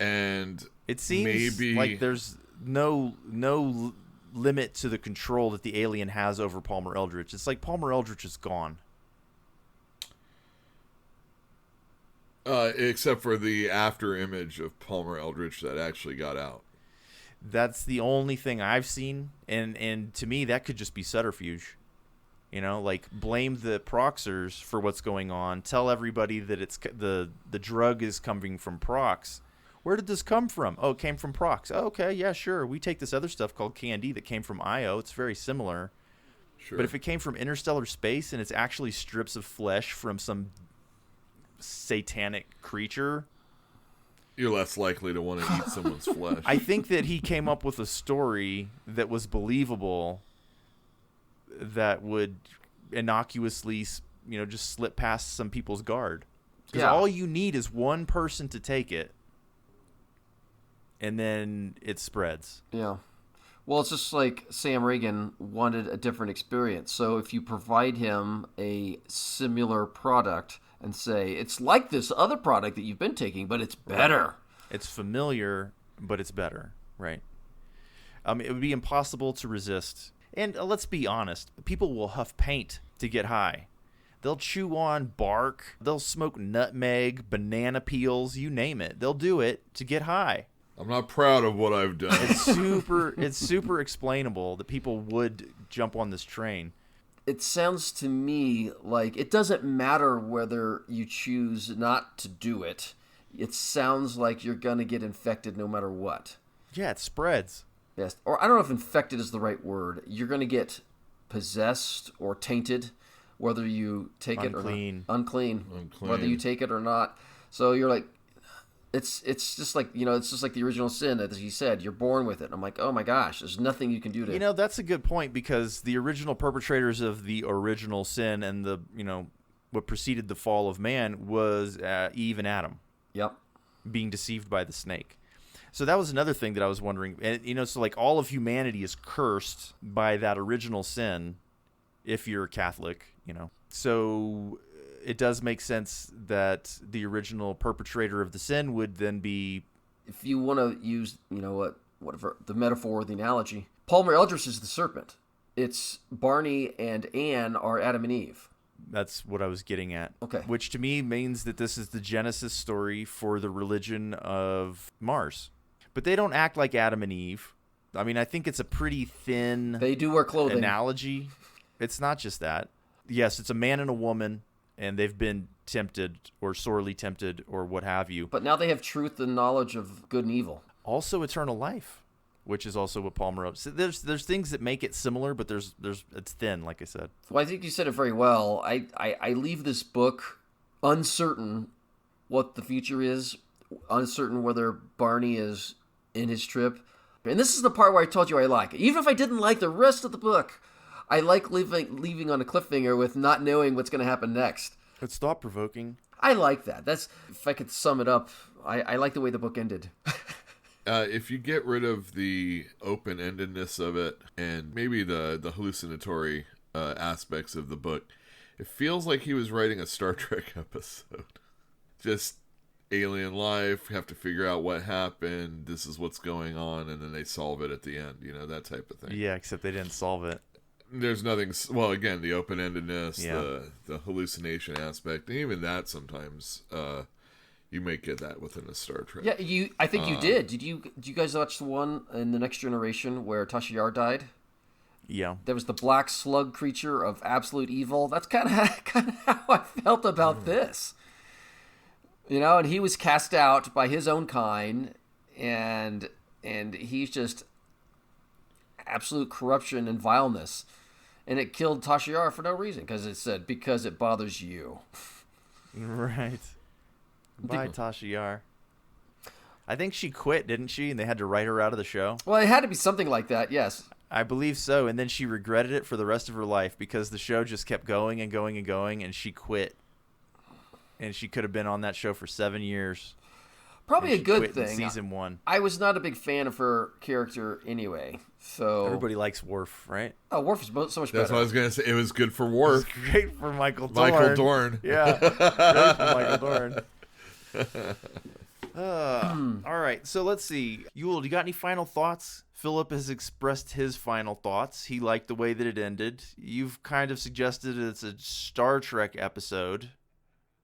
And It seems maybe like there's no limit to the control that the alien has over Palmer Eldritch. It's like Palmer Eldritch is gone. except for the after image of Palmer Eldritch that actually got out. That's the only thing I've seen, and to me that could just be subterfuge. You know, like, blame the Proxers for what's going on. Tell everybody that it's the drug is coming from Prox. Where did this come from? Oh, it came from Prox. Oh, okay, yeah, sure. We take this other stuff called Candy that came from Io. It's very similar. Sure. But if it came from interstellar space and it's actually strips of flesh from some satanic creature, you're less likely to want to eat someone's flesh. I think that he came up with a story that was believable, that would innocuously, just slip past some people's guard. Because all you need is one person to take it, and then it spreads. Yeah. Well, it's just like Sam Reagan wanted a different experience. So if you provide him a similar product and say, it's like this other product that you've been taking, but it's better. It's familiar, but it's better, right? It would be impossible to resist. And let's be honest, people will huff paint to get high. They'll chew on bark. They'll smoke nutmeg, banana peels, you name it. They'll do it to get high. I'm not proud of what I've done. It's super explainable that people would jump on this train. It sounds to me like it doesn't matter whether you choose not to do it. It sounds like you're going to get infected no matter what. Yeah, it spreads. Yes. Or I don't know if infected is the right word. You're going to get possessed or tainted, whether you take it or not. Unclean. Whether you take it or not. So you're like, it's just like, it's just like the original sin, as you said, you're born with it. I'm like, oh my gosh, there's nothing you can do to. That's a good point, because the original perpetrators of the original sin and the, what preceded the fall of man was Eve and Adam. Yep. Being deceived by the snake. So that was another thing that I was wondering. And, so like all of humanity is cursed by that original sin if you're Catholic, So it does make sense that the original perpetrator of the sin would then be... If you want to use, whatever, the metaphor or the analogy, Palmer Eldritch is the serpent. It's Barney and Anne are Adam and Eve. That's what I was getting at. Okay. Which to me means that this is the Genesis story for the religion of Mars. But they don't act like Adam and Eve. I mean, I think it's a pretty thin... They do wear clothing. ...analogy. It's not just that. Yes, it's a man and a woman, and they've been tempted or sorely tempted or what have you. But now they have truth and knowledge of good and evil. Also eternal life, which is also what Palmer wrote. So there's things that make it similar, but it's thin, like I said. Well, I think you said it very well. I leave this book uncertain what the future is, uncertain whether Barney is in his trip. And this is the part where I told you I like it. Even if I didn't like the rest of the book, I like leaving on a cliffhanger with not knowing what's going to happen next. It's thought-provoking. I like that. That's, if I could sum it up, I like the way the book ended. If you get rid of the open-endedness of it and maybe the hallucinatory aspects of the book, it feels like he was writing a Star Trek episode. Just alien life, have to figure out what happened, this is what's going on, and then they solve it at the end, that type of thing. Yeah, except they didn't solve it. There's nothing, well, again, the open-endedness, yeah. the hallucination aspect, and even that sometimes you may get that within a Star Trek. Yeah, I think you did. Did you guys watch the one in The Next Generation where Tasha Yar died? Yeah. There was the black slug creature of absolute evil. That's kind of how I felt about this. And he was cast out by his own kind, and he's just absolute corruption and vileness. And it killed Tasha Yar for no reason, because it said, because it bothers you. Right. Bye, Tasha Yar. I think she quit, didn't she? And they had to write her out of the show. Well, it had to be something like that, yes. I believe so. And then she regretted it for the rest of her life because the show just kept going and going and going, and she quit. And she could have been on that show for 7 years. Probably a good thing. Season 1. I was not a big fan of her character anyway. So everybody likes Worf, right? Oh, Worf is so much better. That's what I was going to say. It was good for Worf. It was great for Michael Dorn. Michael Dorn. Yeah, great for Michael Dorn. All right, so let's see. Yule, do you got any final thoughts? Philip has expressed his final thoughts. He liked the way that it ended. You've kind of suggested it's a Star Trek episode.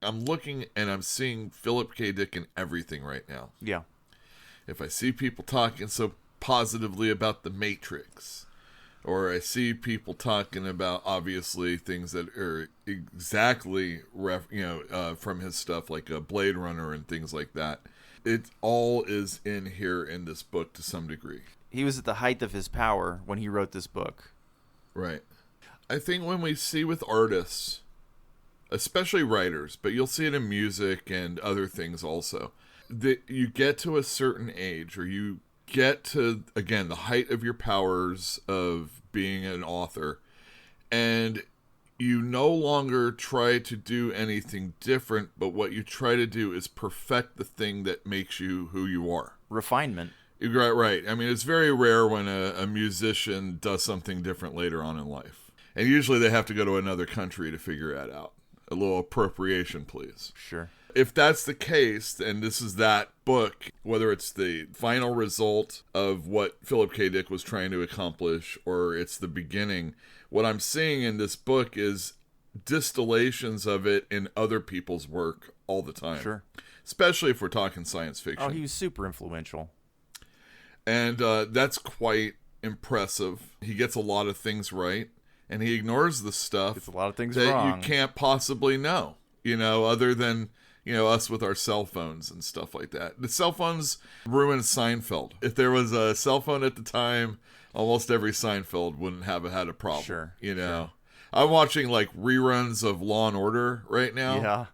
I'm looking and I'm seeing Philip K. Dick in everything right now. Yeah. If I see people talking so positively about The Matrix, or I see people talking about obviously things that are exactly from his stuff, like a Blade Runner and things like that, it all is in here in this book to some degree. He was at the height of his power when he wrote this book. Right. I think when we see with artists, especially writers, but you'll see it in music and other things also, that you get to a certain age, or you get to, again, the height of your powers of being an author, and you no longer try to do anything different, but what you try to do is perfect the thing that makes you who you are. Refinement. Right. I mean, it's very rare when a musician does something different later on in life. And usually they have to go to another country to figure that out. A little appropriation, please. Sure. If that's the case, and this is that book, whether it's the final result of what Philip K. Dick was trying to accomplish, or it's the beginning, what I'm seeing in this book is distillations of it in other people's work all the time. Sure. Especially if we're talking science fiction. Oh, he was super influential. And that's quite impressive. He gets a lot of things right, and he ignores the stuff Gets a lot of things that wrong. you can't possibly know, other than, us with our cell phones and stuff like that. The cell phones ruined Seinfeld. If there was a cell phone at the time, almost every Seinfeld wouldn't have had a problem. Sure. I'm watching like reruns of Law and Order right now. Yeah.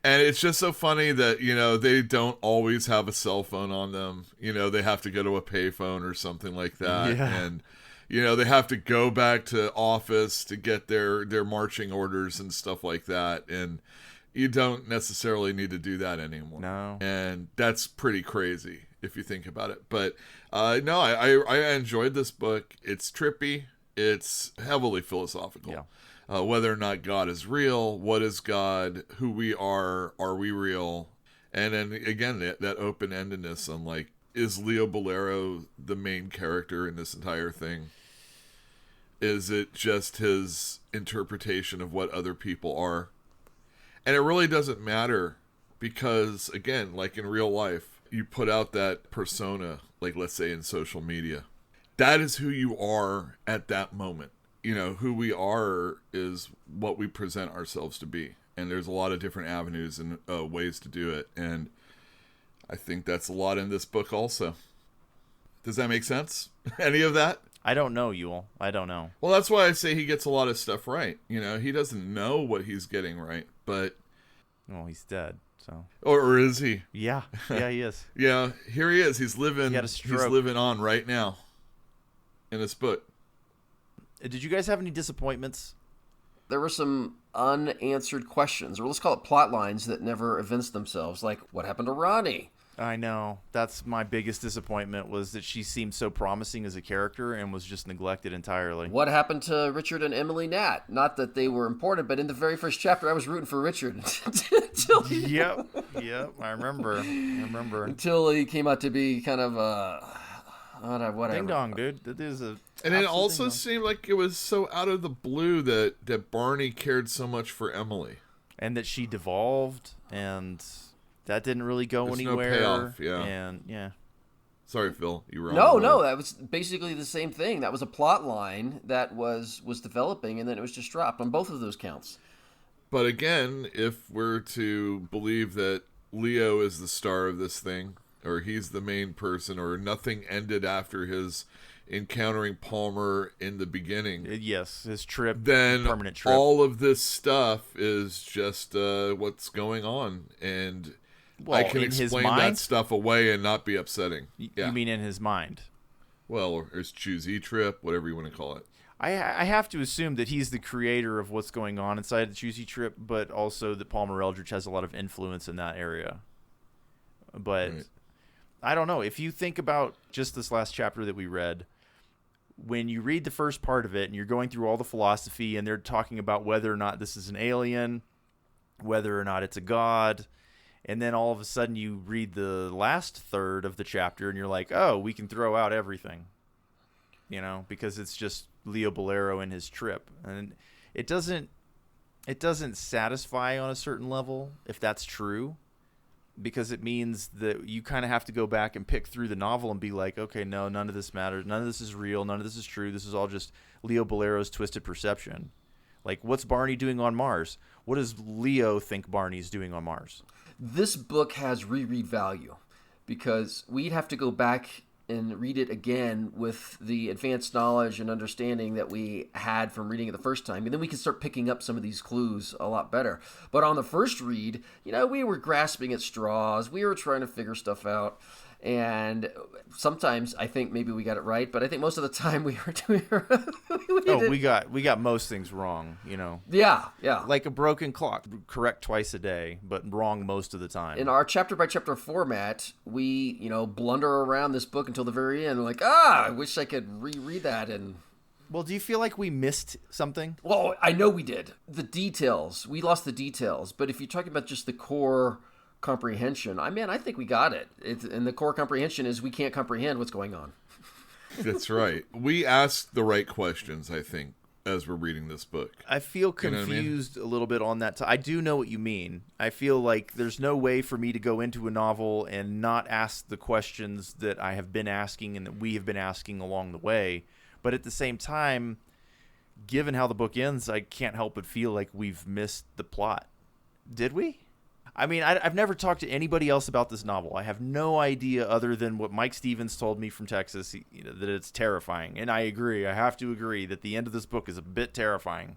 And it's just so funny that, they don't always have a cell phone on them. They have to go to a payphone or something like that. Yeah. And, they have to go back to office to get their marching orders and stuff like that. And you don't necessarily need to do that anymore. No. And that's pretty crazy if you think about it. But no, I enjoyed this book. It's trippy. It's heavily philosophical. Yeah. Whether or not God is real, what is God, who we are we real? And then again, that open-endedness on like, is Leo Bolero the main character in this entire thing? Is it just his interpretation of what other people are? And it really doesn't matter because, again, like in real life, you put out that persona, like let's say in social media. That is who you are at that moment. Who we are is what we present ourselves to be. And there's a lot of different avenues and ways to do it. And I think that's a lot in this book also. Does that make sense? Any of that? I don't know, Yule. I don't know. Well, that's why I say he gets a lot of stuff right. He doesn't know what he's getting right, but... Well, he's dead, so... Or is he? Yeah. Yeah, he is. Yeah, here he is. He's living... He had a stroke. He's living on right now in this book. Did you guys have any disappointments? There were some unanswered questions, or let's call it plot lines that never evinced themselves, like what happened to Ronnie? I know. That's my biggest disappointment, was that she seemed so promising as a character and was just neglected entirely. What happened to Richard and Emily Nat? Not that they were important, but in the very first chapter, I was rooting for Richard until he, Yep, I remember. until he came out to be kind of whatever. Ding dong, dude. That is a. And it also ding-dong. seemed like it was so out of the blue that Barney cared so much for Emily. And that she devolved, and that didn't really go There's no anywhere. payoff, yeah. And yeah. Sorry, Phil. You were on No, the roll. that was basically the same thing. That was a plot line that was developing, and then it was just dropped on both of those counts. But again, if we're to believe that Leo is the star of this thing, or he's the main person, or nothing ended after his encountering Palmer in the beginning, Yes, his trip, then permanent trip. all of this stuff is just what's going on. And I can in his explain mind? that stuff away and not be upsetting. You mean in his mind? Well, or his choosy trip, whatever you want to call it. I have to assume that he's the creator of what's going on inside the Choosy Trip, but also that Palmer Eldritch has a lot of influence in that area. But Right. I don't know. If you think about just this last chapter that we read, when you read the first part of it and you're going through all the philosophy and they're talking about whether or not this is an alien, whether or not it's a god, and then all of a sudden you read the last third of the chapter and you're like, oh, we can throw out everything, because it's just Leo Bolero and his trip. And it doesn't satisfy on a certain level if that's true, because it means that you kind of have to go back and pick through the novel and be like, okay, no, none of this matters. None of this is real. None of this is true. This is all just Leo Bolero's twisted perception. Like, what's Barney doing on Mars? What does Leo think Barney's doing on Mars? This book has reread value because we'd have to go back and read it again with the advanced knowledge and understanding that we had from reading it the first time. And then we can start picking up some of these clues a lot better. But on the first read, we were grasping at straws. We were trying to figure stuff out. And sometimes I think maybe we got it right, but I think most of the time we got most things wrong, Yeah. Like a broken clock, correct twice a day, but wrong most of the time. In our chapter by chapter format, we, blunder around this book until the very end. Like, I wish I could reread that. And well, do you feel like we missed something? well, I know we did. The details, we lost the details. But if you're talking about just the core comprehension, I think we got it. And the core comprehension is we can't comprehend what's going on. That's right. We asked the right questions, I think, as we're reading this book. I feel You know what I mean? confused a little bit on that. I do know what you mean. I feel like there's no way for me to go into a novel and not ask the questions that I have been asking and that we have been asking along the way. But at the same time, given how the book ends, I can't help but feel like we've missed the plot. Did we? I mean, I've never talked to anybody else about this novel. I have no idea other than what Mike Stevens told me from Texas, that it's terrifying. And I agree. I have to agree that the end of this book is a bit terrifying.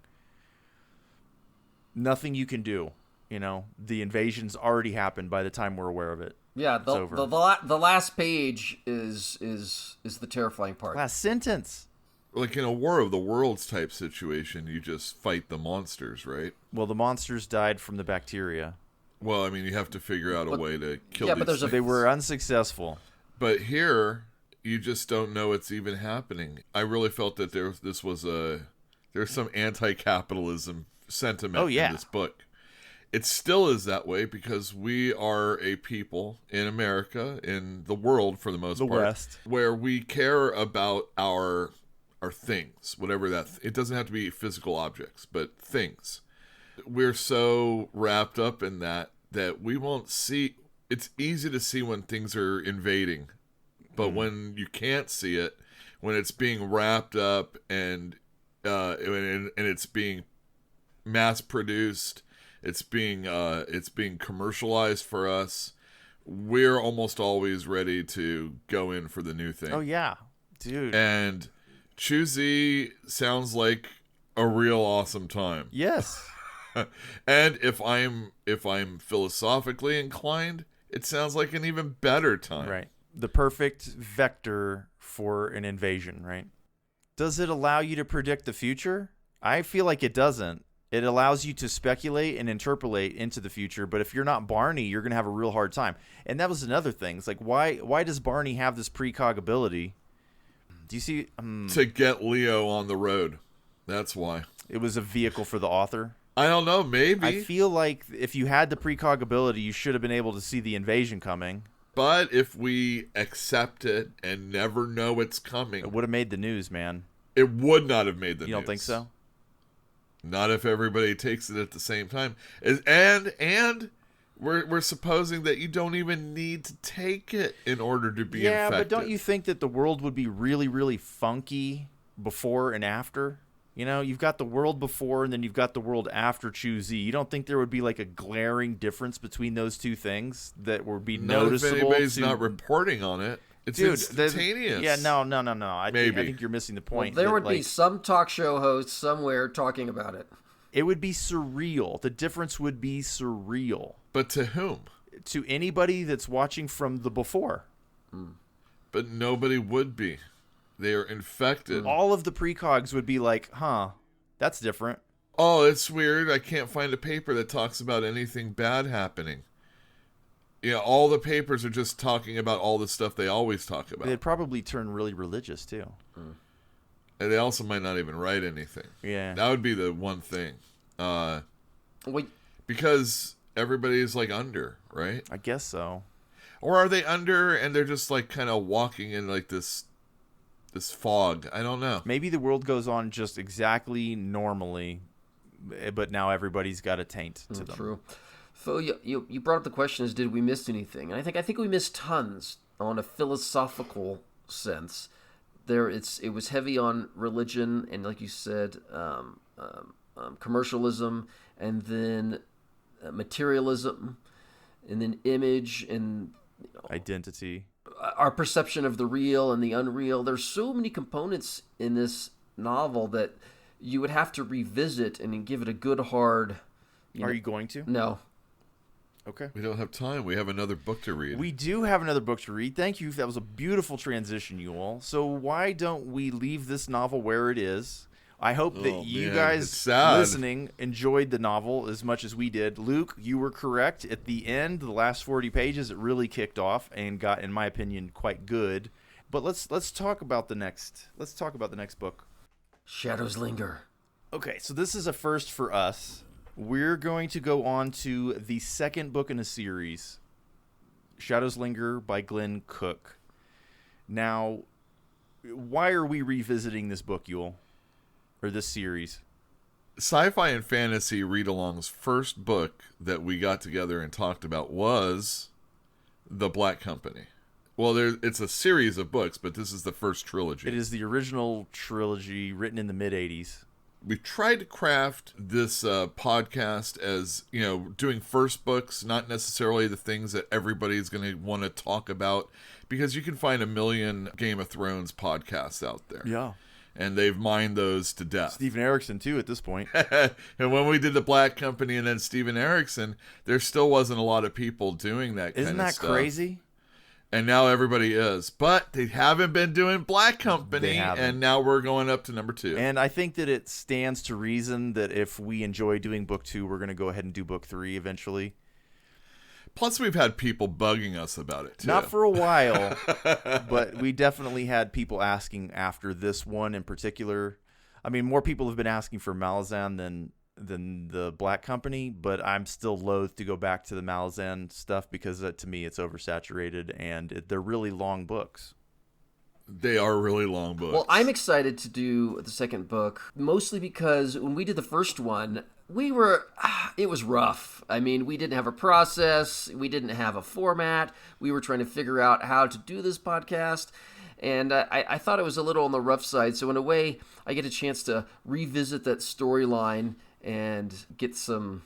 Nothing you can do. The invasion's already happened by the time we're aware of it. Yeah, the last page is the terrifying part. Last sentence. Like in a War of the Worlds type situation, you just fight the monsters, right? Well, the monsters died from the bacteria. Well, I mean, you have to figure out a way to kill these things. They were unsuccessful. But here, you just don't know it's even happening. I really felt that there's some anti-capitalism sentiment in this book. It still is that way because we are a people in America, in the world for the most part, West, where we care about our things, whatever that. It doesn't have to be physical objects, but things. We're so wrapped up in that we won't see. It's easy to see when things are invading, but when you can't see it, when it's being wrapped up and it's being mass produced, it's being commercialized for us, we're almost always ready to go in for the new thing. Oh yeah, dude. And Choosy sounds like a real awesome time. Yes. And if I'm philosophically inclined, it sounds like an even better time. Right. The perfect vector for an invasion, right? Does it allow you to predict the future? I feel like it doesn't. It allows you to speculate and interpolate into the future, but if you're not Barney, you're going to have a real hard time. And that was another thing. It's like, why does Barney have this precog ability? Do you see? To get Leo on the road. That's why. It was a vehicle for the author. I don't know, maybe. I feel like if you had the precog ability, you should have been able to see the invasion coming. But if we accept it and never know it's coming... It would have made the news, man. It would not have made the news. You don't think so? Not if everybody takes it at the same time. And we're supposing that you don't even need to take it in order to be infected. Yeah, but don't you think that the world would be really, really funky before and after? You've got the world before and then you've got the world after Choosy. You don't think there would be like a glaring difference between those two things that would be noticeable? If anybody's not reporting on it. It's instantaneous. Yeah, no. I think you're missing the point. Well, there would be some talk show host somewhere talking about it. It would be surreal. The difference would be surreal. But to whom? To anybody that's watching from the before. But nobody would be. They are infected. All of the precogs would be like, that's different. Oh, it's weird. I can't find a paper that talks about anything bad happening. Yeah, all the papers are just talking about all the stuff they always talk about. They'd probably turn really religious, too. And they also might not even write anything. Yeah. That would be the one thing. Wait. Because everybody's like under, right? I guess so. Or are they under and they're just like kind of walking in like this fog? I don't know. Maybe the world goes on just exactly normally, but now everybody's got a taint to them. True. Phil, you brought up the question is, did we miss anything? And I think we missed tons on a philosophical sense. It was heavy on religion and, like you said, commercialism, and then materialism, and then image and identity. Our perception of the real and the unreal. There's so many components in this novel that you would have to revisit and give it a good hard. Are you going to? No. Okay. We don't have time. We have another book to read. We do have another book to read. Thank you. That was a beautiful transition, you all. So why don't we leave this novel where it is? I hope that you guys listening enjoyed the novel as much as we did. Luke, you were correct. At the end, the last 40 pages, it really kicked off and got, in my opinion, quite good. But let's talk about the next. Let's talk about the next book. Shadows Linger. Okay, so this is a first for us. We're going to go on to the second book in a series, Shadows Linger by Glenn Cook. Now, why are we revisiting this book, Yule? Or this series? Sci-Fi and Fantasy Read-Along's first book that we got together and talked about was The Black Company. Well, it's a series of books, but this is the first trilogy. It is the original trilogy written in the mid-'80s. we've tried to craft this podcast as, doing first books, not necessarily the things that everybody's going to want to talk about, because you can find a million Game of Thrones podcasts out there. Yeah. And they've mined those to death. Stephen Erickson, too, at this point. And when we did the Black Company and then Stephen Erickson, there still wasn't a lot of people doing that kind of stuff. Isn't that crazy? And now everybody is. But they haven't been doing Black Company, and now we're going up to number 2. And I think that it stands to reason that if we enjoy doing book 2, we're going to go ahead and do book 3 eventually. Plus, we've had people bugging us about it, too. Not for a while, but we definitely had people asking after this one in particular. I mean, more people have been asking for Malazan than the Black Company, but I'm still loath to go back to the Malazan stuff because to me it's oversaturated, and they're really long books. They are really long books. Well, I'm excited to do the second book, mostly because when we did the first one, it was rough. I mean, we didn't have a process. We didn't have a format. We were trying to figure out how to do this podcast. And I thought it was a little on the rough side. So in a way, I get a chance to revisit that storyline and get some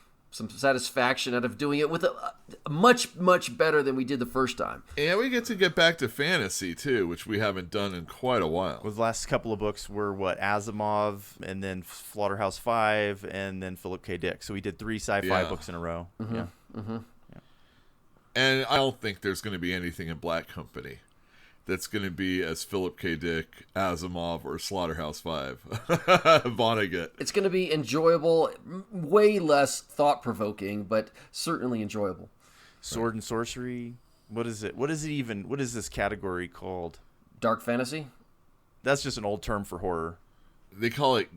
satisfaction out of doing it with a much, much better than we did the first time. And we get to get back to fantasy, too, which we haven't done in quite a while. Well, the last couple of books were, Asimov, and then Slaughterhouse 5, and then Philip K. Dick. So we did 3 sci-fi books in a row. Mm-hmm. Yeah. Mm-hmm. Yeah. And I don't think there's going to be anything in Black Company that's going to be as Philip K. Dick, Asimov, or Slaughterhouse 5. Vonnegut. It's going to be enjoyable, way less thought-provoking, but certainly enjoyable. Sword and Sorcery. What is it? What is this category called? Dark fantasy? That's just an old term for horror. They call it,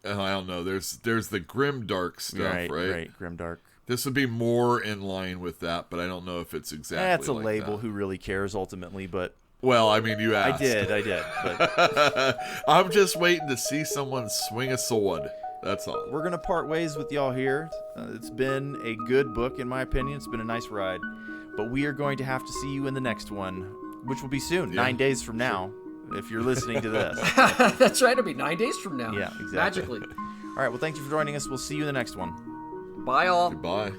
I don't know, there's the grim dark stuff, right? Right, grim dark. This would be more in line with that, but I don't know if it's exactly That's a like label. that. Who really cares ultimately, but... Well, I mean, you asked. I did. But I'm just waiting to see someone swing a sword. That's all. We're going to part ways with y'all here. It's been a good book, in my opinion. It's been a nice ride. But we are going to have to see you in the next one, which will be soon, 9 days from now, if you're listening to this. That's right. It'll be 9 days from now. Yeah, exactly. Magically. All right. Well, thank you for joining us. We'll see you in the next one. Bye, all. Goodbye.